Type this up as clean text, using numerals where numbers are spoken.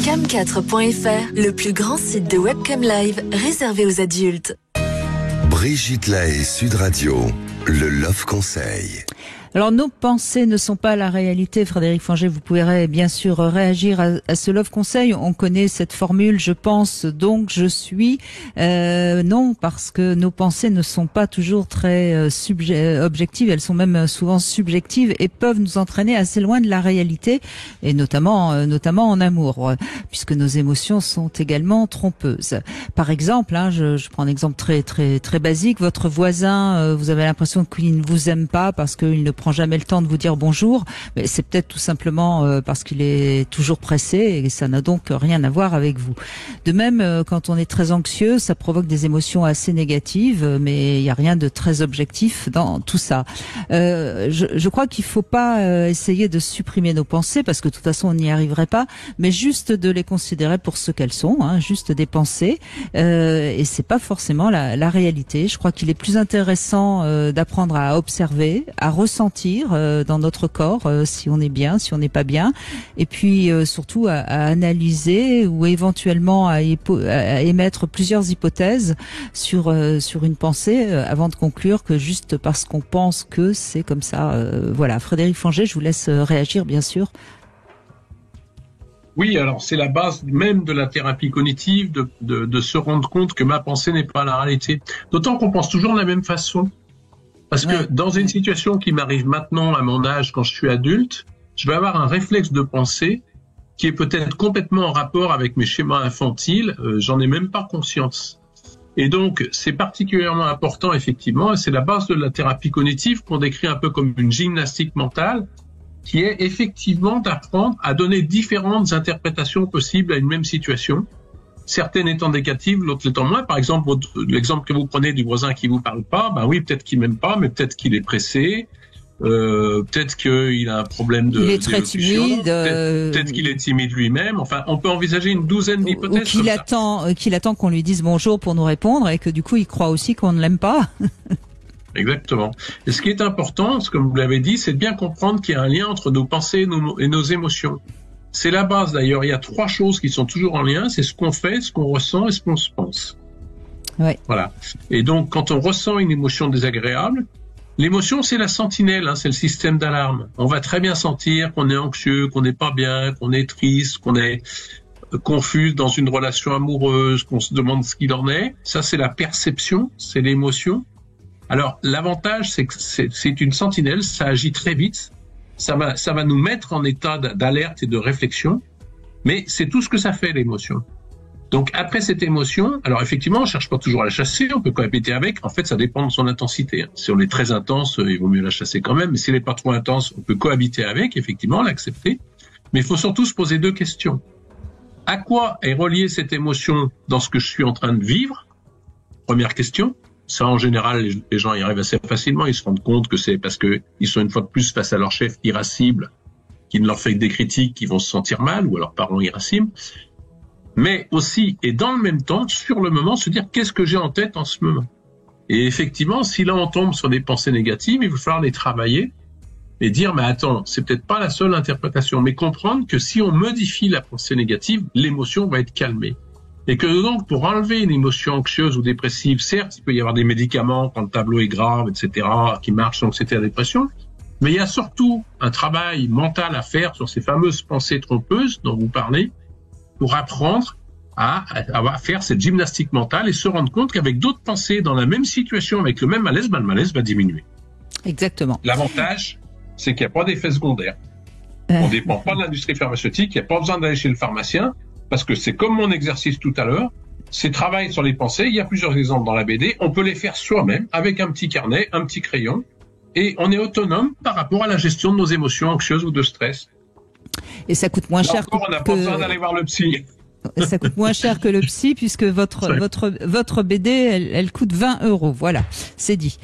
Cam4.fr, le plus grand site de webcam live réservé aux adultes. Brigitte Lahaie, Sud Radio, le Love Conseil. Alors, nos pensées ne sont pas la réalité. Frédéric Fanget, vous pourrez bien sûr réagir à ce Love Conseil. On connaît cette formule, je pense, donc je suis. Non, parce que nos pensées ne sont pas toujours très objectives. Elles sont même souvent subjectives et peuvent nous entraîner assez loin de la réalité, et notamment en amour, puisque nos émotions sont également trompeuses. Par exemple, je prends un exemple très basique. Votre voisin, vous avez l'impression qu'il ne vous aime pas parce qu'il ne prend jamais le temps de vous dire bonjour, mais c'est peut-être tout simplement parce qu'il est toujours pressé et ça n'a donc rien à voir avec vous. De même, quand on est très anxieux, ça provoque des émotions assez négatives, mais il n'y a rien de très objectif dans tout ça. Je crois qu'il faut pas essayer de supprimer nos pensées parce que de toute façon on n'y arriverait pas, mais juste de les considérer pour ce qu'elles sont, juste des pensées, et c'est pas forcément la réalité. Je crois qu'il est plus intéressant d'apprendre à observer, à ressentir dans notre corps si on est bien, si on n'est pas bien, et puis surtout à analyser ou éventuellement à émettre plusieurs hypothèses sur une pensée avant de conclure que juste parce qu'on pense que c'est comme ça. Voilà, Frédéric Fanget, je vous laisse réagir bien sûr. Oui, alors c'est la base même de la thérapie cognitive de se rendre compte que ma pensée n'est pas la réalité. D'autant qu'on pense toujours de la même façon. Parce que dans une situation qui m'arrive maintenant à mon âge, quand je suis adulte, je vais avoir un réflexe de pensée qui est peut-être complètement en rapport avec mes schémas infantiles, j'en ai même pas conscience. Et donc, c'est particulièrement important, effectivement, et c'est la base de la thérapie cognitive qu'on décrit un peu comme une gymnastique mentale, qui est effectivement d'apprendre à donner différentes interprétations possibles à une même situation, certaines étant négatives, l'autre l'étant moins. Par exemple, l'exemple que vous prenez du voisin qui vous parle pas, ben oui, peut-être qu'il m'aime pas, mais peut-être qu'il est pressé, peut-être qu'il a un problème de. Il est très timide. Peut-être qu'il est timide lui-même. Enfin, on peut envisager une douzaine d'hypothèses. Ou qu'il attend qu'on lui dise bonjour pour nous répondre et que du coup il croit aussi qu'on ne l'aime pas. Exactement. Et ce qui est important, comme vous l'avez dit, c'est de bien comprendre qu'il y a un lien entre nos pensées et nos émotions. C'est la base d'ailleurs, il y a 3 choses qui sont toujours en lien, c'est ce qu'on fait, ce qu'on ressent et ce qu'on se pense. Ouais. Voilà. Et donc quand on ressent une émotion désagréable, l'émotion c'est la sentinelle, c'est le système d'alarme. On va très bien sentir qu'on est anxieux, qu'on n'est pas bien, qu'on est triste, qu'on est confus dans une relation amoureuse, qu'on se demande ce qu'il en est. Ça c'est la perception, c'est l'émotion. Alors l'avantage c'est que c'est une sentinelle, ça agit très vite. Ça va nous mettre en état d'alerte et de réflexion, mais c'est tout ce que ça fait, l'émotion. Donc, après cette émotion, alors effectivement, on cherche pas toujours à la chasser, on peut cohabiter avec. En fait, ça dépend de son intensité. Si on est très intense, il vaut mieux la chasser quand même, mais si elle n'est pas trop intense, on peut cohabiter avec, effectivement, l'accepter. Mais il faut surtout se poser 2 questions. À quoi est reliée cette émotion dans ce que je suis en train de vivre? Première question. Ça, en général, les gens y arrivent assez facilement. Ils se rendent compte que c'est parce que ils sont une fois de plus face à leur chef irascible, qui ne leur fait que des critiques, qui vont se sentir mal, ou à leurs parents irascibles. Mais aussi, et dans le même temps, sur le moment, se dire qu'est-ce que j'ai en tête en ce moment. Et effectivement, si là on tombe sur des pensées négatives, il va falloir les travailler et dire, mais attends, c'est peut-être pas la seule interprétation, mais comprendre que si on modifie la pensée négative, l'émotion va être calmée. Et que donc, pour enlever une émotion anxieuse ou dépressive, certes, il peut y avoir des médicaments quand le tableau est grave, etc., qui marchent sans que c'était la dépression, mais il y a surtout un travail mental à faire sur ces fameuses pensées trompeuses dont vous parlez, pour apprendre à faire cette gymnastique mentale et se rendre compte qu'avec d'autres pensées dans la même situation, avec le même malaise, le malaise va diminuer. Exactement. L'avantage, c'est qu'il n'y a pas d'effet secondaire. On ne dépend pas de l'industrie pharmaceutique, il n'y a pas besoin d'aller chez le pharmacien, parce que c'est comme mon exercice tout à l'heure, c'est travail sur les pensées, il y a plusieurs exemples dans la BD, on peut les faire soi-même, avec un petit carnet, un petit crayon, et on est autonome par rapport à la gestion de nos émotions anxieuses ou de stress. Et ça coûte moins cher on n'a pas besoin d'aller voir le psy. Ça coûte moins cher que le psy, puisque votre BD, elle coûte 20 €. Voilà, c'est dit.